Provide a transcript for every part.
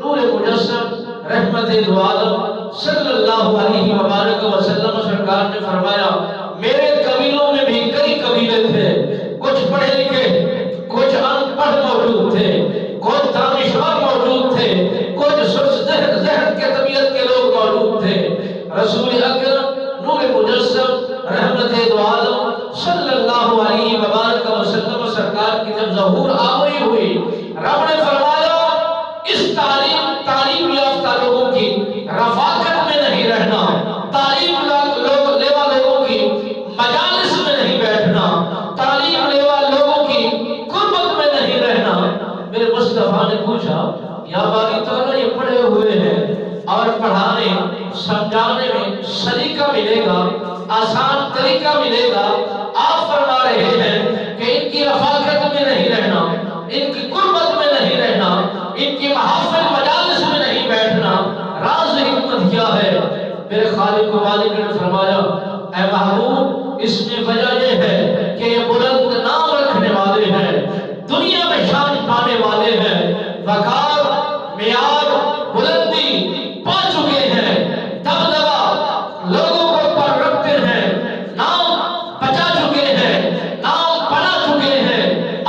نور مجسم رحمت دو عالم صلی اللہ علیہ وبارک وسلم سرکار نے فرمایا میرے قبیلوں میں بھی کئی قبیلے تھے، کچھ پڑھے لکھے، کچھ ان پڑھ موجود تھے، کچھ دانشور موجود تھے، کچھ سست ذہن کے طبیعت کے لوگ موجود تھے۔ رسول اکرم نور مجسم رحمت دو عالم صلی اللہ علیہ وبارک وسلم سرکار کی جب ظہور آوری ہوئی، رب نے فرمایا اس تعلیم یافتہ لوگوں کی رفاقت میں نہیں رہنا، تعلیم لیوا لوگوں کی مجالس میں نہیں بیٹھنا، تعلیم لیوا لوگوں کی قربت میں نہیں رہنا۔ میرے مصطفیٰ نے پوچھا یا باری تعالیٰ یہ پڑھے ہوئے ہیں اور پڑھانے سمجھانے میں سلیقہ ملے گا، آسان طریقہ ملے گا، آپ فرما رہے ہیں کہ ان کی رفاقت میں نہیں رہنا، ان کی قربت میں نہیں رہنا، ان کی محافل مجالس میں نہیں بیٹھنا، راز حکمت کیا ہے؟ میرے خالق و مالک نے فرمایا اے محبوب اس میں وجہ یہ ہے کہ یہ بلند نام رکھنے والے ہیں، دنیا میں شان پانے والے ہیں، وقار معیار بلندی پا چکے ہیں، دبدبا لوگوں کو پر رکھتے ہیں، نام بچا چکے ہیں، نام بنا چکے ہیں۔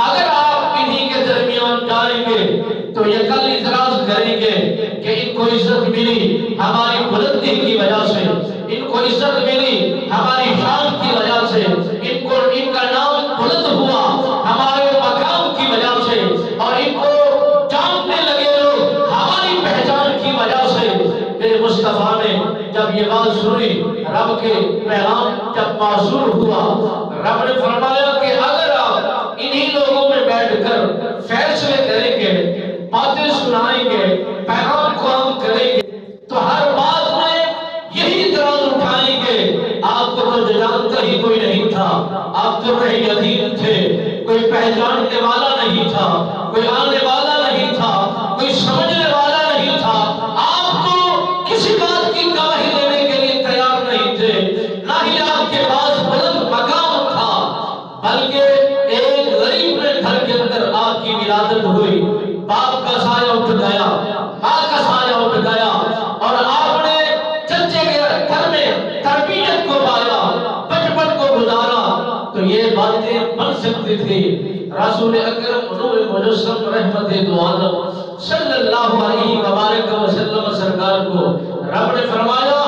اگر آپ انہی کے درمیان جائیں گے تو یہ کل اعتراض کریں گے کہ ان کو عزت ملی ہماری بلندی کی وجہ سے، ان کو عزت ملی ہماری شان کی وجہ سے، ان کا نام بلند ہوا ہمارے مقام کی وجہ سے، اور ان کو جاننے لگے لوگ ہماری پہچان کی وجہ سے۔ میرے مصطفیٰ نے جب یہ بات سنی، رب کے پیغام جب معصور ہوا، رب نے فرمایا کہ اگر آپ انہی لوگوں میں بیٹھ کر فیصلے کریں گے، باتیں سنائیں گے، پیغام کو عام کریں گے تو ہر بات میں یہی اعتراض اٹھائیں گے آپ کو تو جانتا ہی کوئی نہیں تھا، آپ تو رہی یتیم تھے، کوئی پہچاننے والا نہیں تھا، کوئی آنے والا نہیں تھا، کوئی سمجھنے والا نہیں تھا، آپ تو کسی بات کی گواہی دینے کے لیے تیار نہیں تھے، نہ ہی آپ کے پاس بلند مقام تھا، بلکہ ایک غریب نے گھر کے اندر آپ کی ولادت ہوئی، باپ کا سایہ اٹھ گیا، ماں کا سایہ اٹھ گیا، اور آپ نے چچے کے گھر میں تربیت کو پایا، بچپن کو گزارا، تو یہ باتیں بن سکتی تھی۔ رسول اکرم نور مجسم رحمت دو عالم صلی اللہ علیہ وبارک وسلم سرکار کو رب نے فرمایا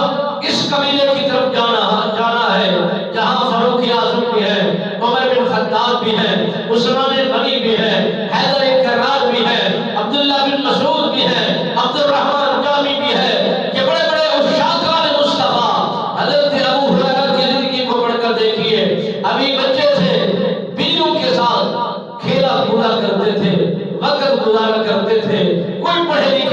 اس قبیلے کی طرف جانا ہے جہاں فاروق اعظم بھی ہے، عمر بن خطاب بھی ہے، عثمان غنی بھی ہے، حیدر کرار بھی ہے، عبداللہ بن مسعود بھی ہے، عبد الرحمن جامی بھی ہے، یہ بڑے بڑے عشاقان مصطفیٰ۔ حضرت ابو ہریرہ کی زندگی کو پڑھ کر دیکھیے، ابھی بچے تھے، بلیوں کے ساتھ کھیلا کھولا کرتے تھے، وقت گزارا کرتے تھے، کوئی پڑھے لکھے